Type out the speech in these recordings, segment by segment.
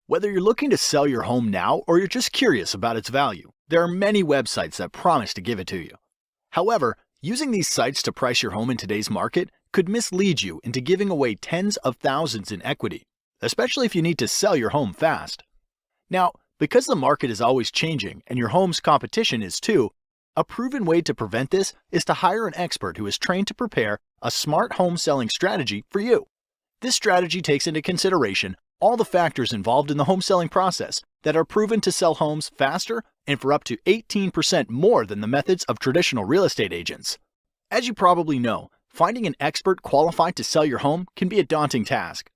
Whether you're looking to sell your home now or you're just curious about its value, there are many websites that promise to give it to you. However, using these sites to price your home in today's market could mislead you into giving away tens of thousands in equity, especially if you need to sell your home fast. Now, because the market is always changing and your home's competition is too, a proven way to prevent this is to hire an expert who is trained to prepare a smart home selling strategy for you. This strategy takes into consideration all the factors involved in the home selling process that are proven to sell homes faster and for up to 18% more than the methods of traditional real estate agents. As you probably know, finding an expert qualified to sell your home can be a daunting task.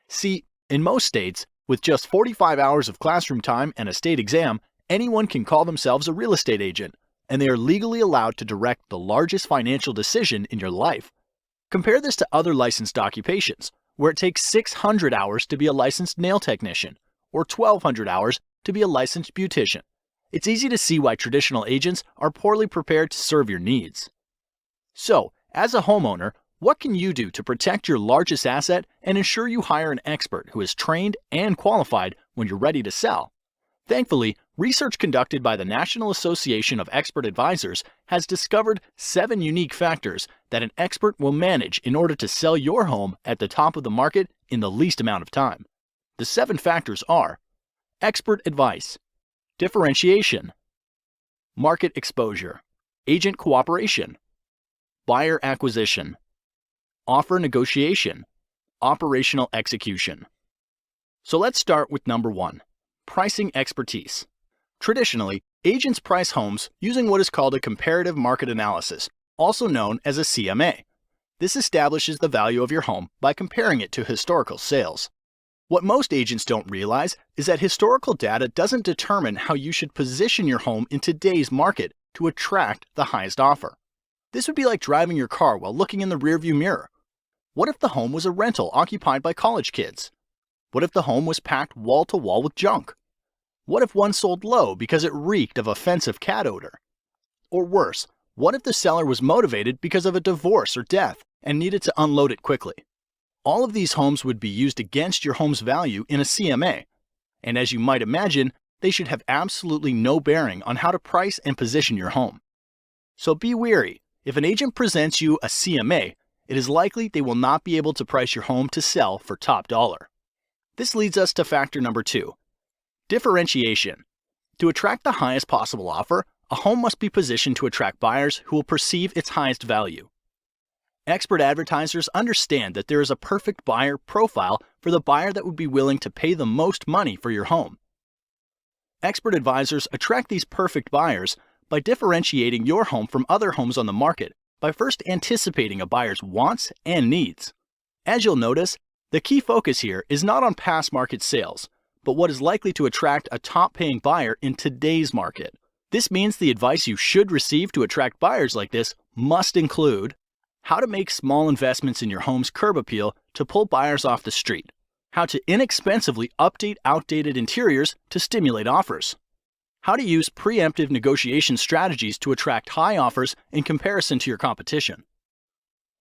See, in most states, with just 45 hours of classroom time and a state exam, anyone can call themselves a real estate agent, and they are legally allowed to direct the largest financial decision in your life. Compare this to other licensed occupations, where it takes 600 hours to be a licensed nail technician, or 1,200 hours to be a licensed beautician. It's easy to see why traditional agents are poorly prepared to serve your needs. So, as a homeowner, what can you do to protect your largest asset and ensure you hire an expert who is trained and qualified when you're ready to sell? Thankfully, research conducted by the National Association of Expert Advisors has discovered 7 unique factors that an expert will manage in order to sell your home at the top of the market in the least amount of time. The 7 factors are: expert advice, differentiation, market exposure, agent cooperation, buyer acquisition, offer negotiation, operational execution. So let's start with number 1. Pricing expertise. Traditionally, agents price homes using what is called a comparative market analysis, also known as a CMA. This establishes the value of your home by comparing it to historical sales. What most agents don't realize is that historical data doesn't determine how you should position your home in today's market to attract the highest offer. This would be like driving your car while looking in the rearview mirror. What if the home was a rental occupied by college kids? What if the home was packed wall to wall with junk? What if one sold low because it reeked of offensive cat odor? Or worse, what if the seller was motivated because of a divorce or death and needed to unload it quickly? All of these homes would be used against your home's value in a CMA. And as you might imagine, they should have absolutely no bearing on how to price and position your home. So be wary. If an agent presents you a CMA, it is likely they will not be able to price your home to sell for top dollar. This leads us to factor number 2, differentiation. To attract the highest possible offer, a home must be positioned to attract buyers who will perceive its highest value. Expert advertisers understand that there is a perfect buyer profile for the buyer that would be willing to pay the most money for your home. Expert advisors attract these perfect buyers by differentiating your home from other homes on the market by first anticipating a buyer's wants and needs. As you'll notice, the key focus here is not on past market sales, but what is likely to attract a top-paying buyer in today's market. This means the advice you should receive to attract buyers like this must include how to make small investments in your home's curb appeal to pull buyers off the street, how to inexpensively update outdated interiors to stimulate offers, how to use preemptive negotiation strategies to attract high offers in comparison to your competition,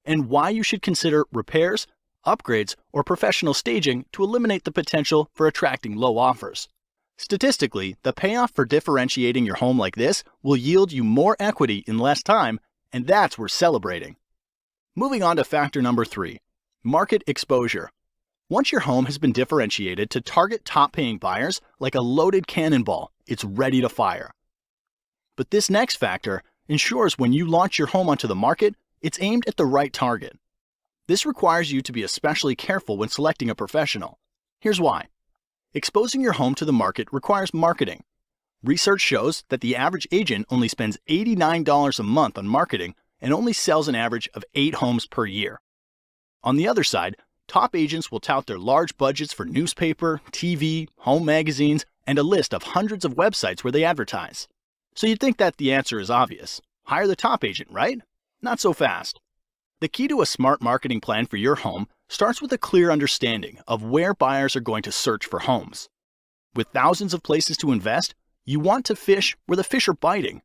and why you should consider repairs, upgrades, or professional staging to eliminate the potential for attracting low offers. Statistically, the payoff for differentiating your home like this will yield you more equity in less time, and that's worth celebrating. Moving on to factor number 3, market exposure. Once your home has been differentiated to target top-paying buyers like a loaded cannonball, it's ready to fire. But this next factor ensures when you launch your home onto the market, it's aimed at the right target. This requires you to be especially careful when selecting a professional. Here's why. Exposing your home to the market requires marketing. Research shows that the average agent only spends $89 a month on marketing and only sells an average of 8 homes per year. On the other side, top agents will tout their large budgets for newspaper, TV, home magazines, and a list of hundreds of websites where they advertise. So you'd think that the answer is obvious. Hire the top agent, right? Not so fast. The key to a smart marketing plan for your home starts with a clear understanding of where buyers are going to search for homes. With thousands of places to invest, you want to fish where the fish are biting.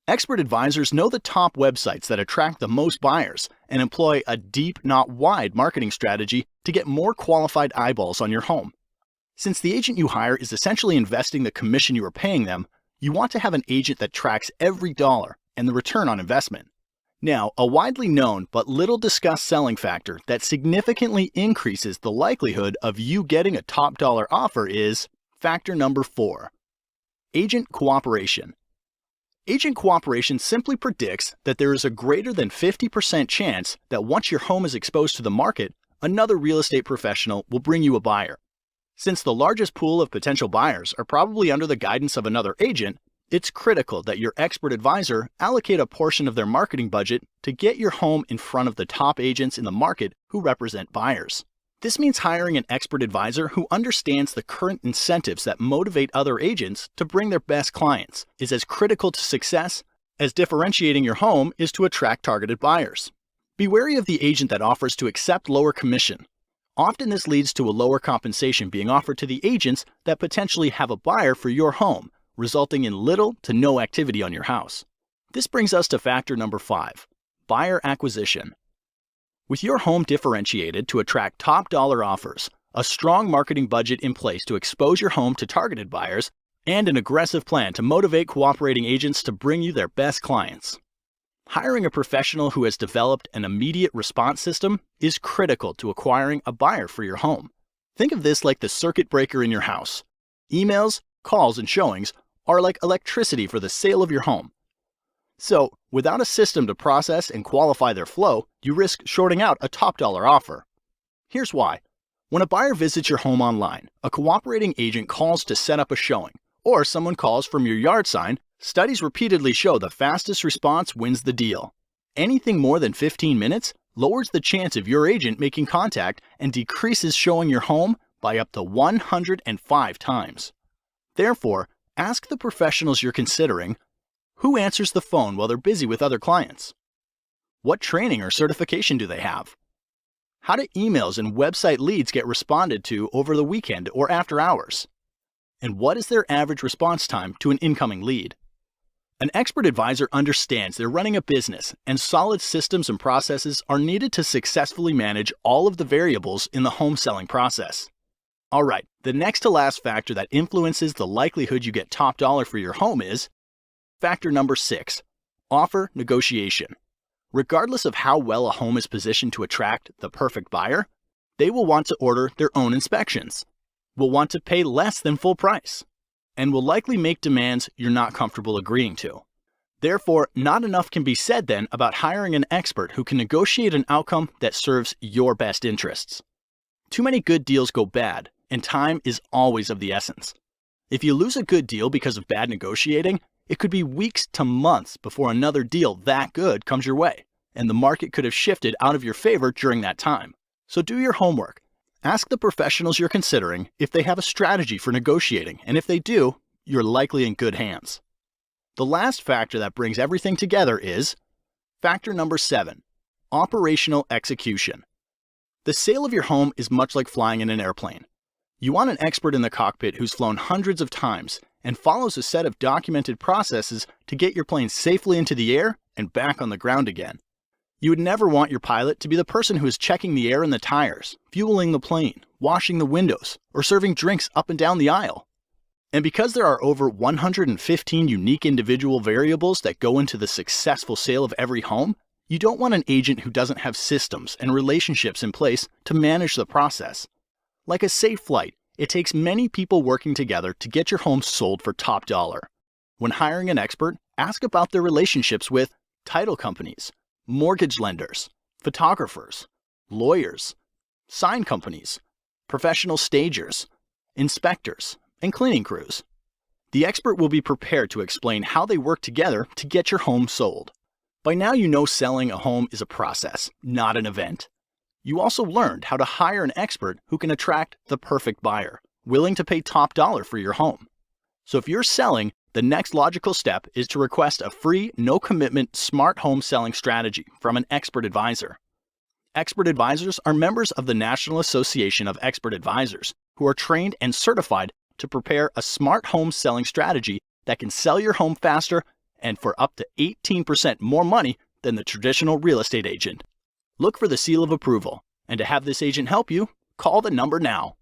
Expert advisors know the top websites that attract the most buyers and employ a deep, not wide marketing strategy to get more qualified eyeballs on your home. Since the agent you hire is essentially investing the commission you are paying them, you want to have an agent that tracks every dollar and the return on investment. Now, a widely known but little discussed selling factor that significantly increases the likelihood of you getting a top dollar offer is factor number 4, agent cooperation. Agent cooperation simply predicts that there is a greater than 50% chance that once your home is exposed to the market, another real estate professional will bring you a buyer. Since the largest pool of potential buyers are probably under the guidance of another agent, it's critical that your expert advisor allocate a portion of their marketing budget to get your home in front of the top agents in the market who represent buyers. This means hiring an expert advisor who understands the current incentives that motivate other agents to bring their best clients is as critical to success as differentiating your home is to attract targeted buyers. Be wary of the agent that offers to accept lower commission. Often this leads to a lower compensation being offered to the agents that potentially have a buyer for your home, resulting in little to no activity on your house. This brings us to factor number 5, buyer acquisition. With your home differentiated to attract top dollar offers, a strong marketing budget in place to expose your home to targeted buyers, and an aggressive plan to motivate cooperating agents to bring you their best clients. Hiring a professional who has developed an immediate response system is critical to acquiring a buyer for your home. Think of this like the circuit breaker in your house. Emails, calls, and showings are like electricity for the sale of your home. So, without a system to process and qualify their flow, you risk shorting out a top dollar offer. Here's why. When a buyer visits your home online, a cooperating agent calls to set up a showing, or someone calls from your yard sign. Studies repeatedly show the fastest response wins the deal. Anything more than 15 minutes lowers the chance of your agent making contact and decreases showing your home by up to 105 times. Therefore, ask the professionals you're considering, who answers the phone while they're busy with other clients? What training or certification do they have? How do emails and website leads get responded to over the weekend or after hours? And what is their average response time to an incoming lead? An expert advisor understands they're running a business, and solid systems and processes are needed to successfully manage all of the variables in the home selling process. All right, the next to last factor that influences the likelihood you get top dollar for your home is factor number 6, offer negotiation. Regardless of how well a home is positioned to attract the perfect buyer, they will want to order their own inspections, will want to pay less than full price, and will likely make demands you're not comfortable agreeing to. Therefore, not enough can be said then about hiring an expert who can negotiate an outcome that serves your best interests. Too many good deals go bad, and time is always of the essence. If you lose a good deal because of bad negotiating, it could be weeks to months before another deal that good comes your way, and the market could have shifted out of your favor during that time. So do your homework. Ask the professionals you're considering if they have a strategy for negotiating, and if they do, you're likely in good hands. The last factor that brings everything together is factor number 7, operational execution. The sale of your home is much like flying in an airplane. You want an expert in the cockpit who's flown hundreds of times and follows a set of documented processes to get your plane safely into the air and back on the ground again. You would never want your pilot to be the person who is checking the air in the tires, fueling the plane, washing the windows, or serving drinks up and down the aisle. And because there are over 115 unique individual variables that go into the successful sale of every home, you don't want an agent who doesn't have systems and relationships in place to manage the process. Like a safe flight, it takes many people working together to get your home sold for top dollar. When hiring an expert, ask about their relationships with title companies, mortgage lenders, photographers, lawyers, sign companies, professional stagers, inspectors, and cleaning crews. The expert will be prepared to explain how they work together to get your home sold. By now you know selling a home is a process, not an event. You also learned how to hire an expert who can attract the perfect buyer, willing to pay top dollar for your home. So if you're selling, the next logical step is to request a free, no-commitment smart home selling strategy from an expert advisor. Expert advisors are members of the National Association of Expert Advisors who are trained and certified to prepare a smart home selling strategy that can sell your home faster and for up to 18% more money than the traditional real estate agent. Look for the seal of approval, and to have this agent help you, call the number now.